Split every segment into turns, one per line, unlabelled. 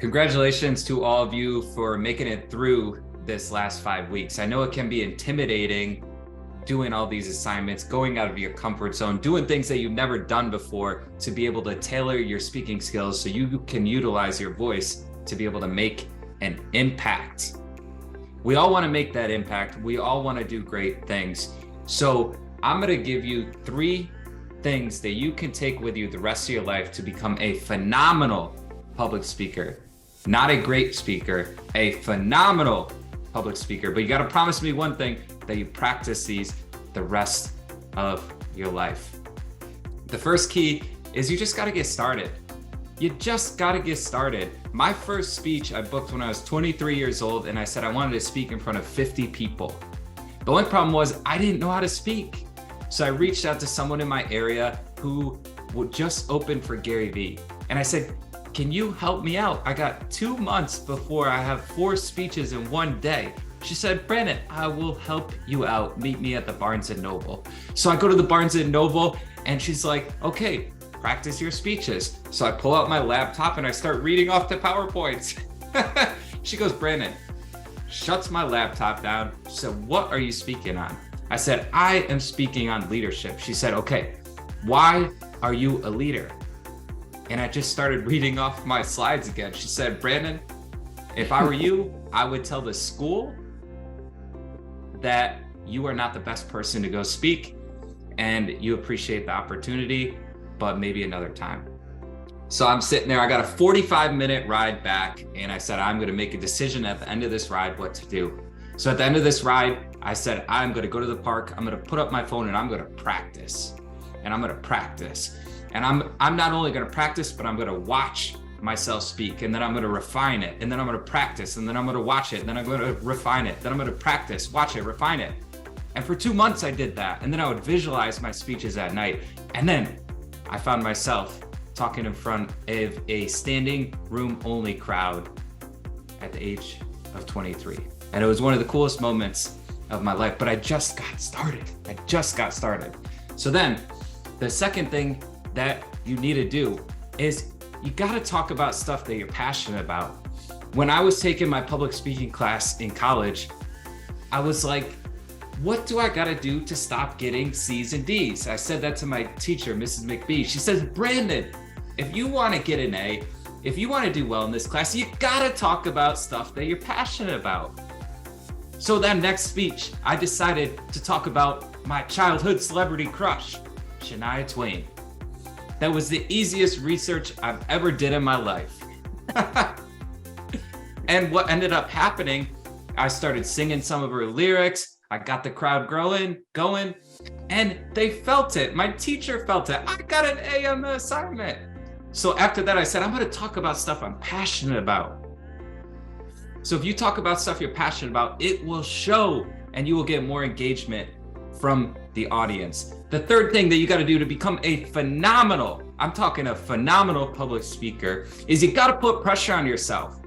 Congratulations to all of you for making it through this last 5 weeks. I know it can be intimidating doing all these assignments, going out of your comfort zone, doing things that you've never done before to be able to tailor your speaking skills so you can utilize your voice to be able to make an impact. We all want to make that impact. We all want to do great things. So I'm going to give you 3 things that you can take with you the rest of your life to become a phenomenal public speaker. Not a great speaker, a phenomenal public speaker. But you got to promise me one thing, that you practice these the rest of your life. The first key is you just got to get started. You just got to get started. My first speech I booked when I was 23 years old, and I said I wanted to speak in front of 50 people. The only problem was I didn't know how to speak. So I reached out to someone in my area who would just open for Gary Vee. And I said, can you help me out? I got 2 months before I have 4 speeches in one day. She said, Brandon, I will help you out. Meet me at the Barnes & Noble. So I go to the Barnes & Noble and she's like, okay, practice your speeches. So I pull out my laptop and I start reading off the PowerPoints. She goes, Brandon, shuts my laptop down. She said, what are you speaking on? I said, I am speaking on leadership. She said, okay, why are you a leader? And I just started reading off my slides again. She said, Brandon, if I were you, I would tell the school that you are not the best person to go speak and you appreciate the opportunity, but maybe another time. So I'm sitting there, I got a 45-minute ride back, and I said, I'm going to make a decision at the end of this ride what to do. So at the end of this ride, I said, I'm going to go to the park, I'm going to put up my phone and I'm going to practice. And I'm going to practice. And I'm not only going to practice, but I'm going to watch myself speak, and then I'm going to refine it, and then I'm going to practice, and then I'm going to watch it, and then I'm going to refine it, then I'm going to practice, watch it, refine it. And for 2 months I did that, and then I would visualize my speeches at night. And then I found myself talking in front of a standing room only crowd at the age of 23. And it was one of the coolest moments of my life, but I just got started. So then the second thing that you need to do is you got to talk about stuff that you're passionate about. When I was taking my public speaking class in college, I was like, what do I got to do to stop getting C's and D's? I said that to my teacher, Mrs. McBee. She says, Brandon, if you want to get an A, if you want to do well in this class, you got to talk about stuff that you're passionate about. So that next speech, I decided to talk about my childhood celebrity crush, Shania Twain. That was the easiest research I've ever did in my life. And what ended up happening, I started singing some of her lyrics. I got the crowd going, and they felt it. My teacher felt it. I got an A on the assignment. So after that, I said, I'm going to talk about stuff I'm passionate about. So if you talk about stuff you're passionate about, it will show, and you will get more engagement from the audience. The third thing that you got to do to become a phenomenal, I'm talking a phenomenal public speaker, is you got to put pressure on yourself.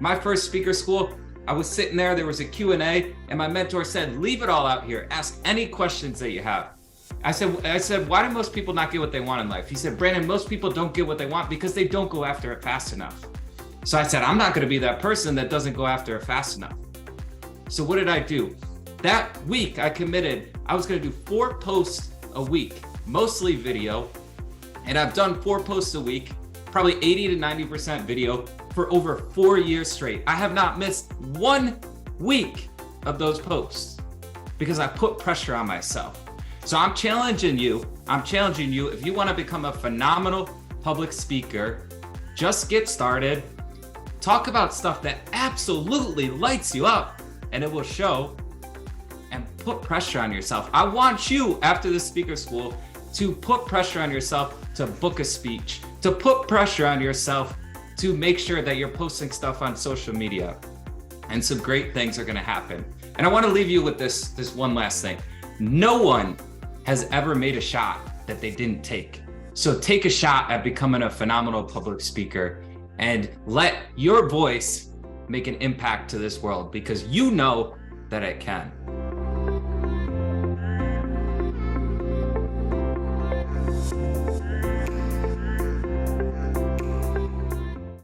My first speaker school, I was sitting there was a Q&A, and my mentor said, leave it all out here. Ask any questions that you have. I said, why do most people not get what they want in life? He said, Brandon, most people don't get what they want because they don't go after it fast enough. So I said, I'm not going to be that person that doesn't go after it fast enough. So what did I do? That week I committed, I was going to do 4 posts a week, mostly video. And I've done 4 posts a week, probably 80 to 90% video for over 4 years straight. I have not missed 1 week of those posts because I put pressure on myself. So I'm challenging you, if you want to become a phenomenal public speaker, just get started. Talk about stuff that absolutely lights you up, and it will show, and put pressure on yourself. I want you, after the speaker school, to put pressure on yourself to book a speech, to put pressure on yourself to make sure that you're posting stuff on social media, and some great things are going to happen. And I want to leave you with this one last thing. No one has ever made a shot that they didn't take. So take a shot at becoming a phenomenal public speaker and let your voice make an impact to this world, because you know that it can.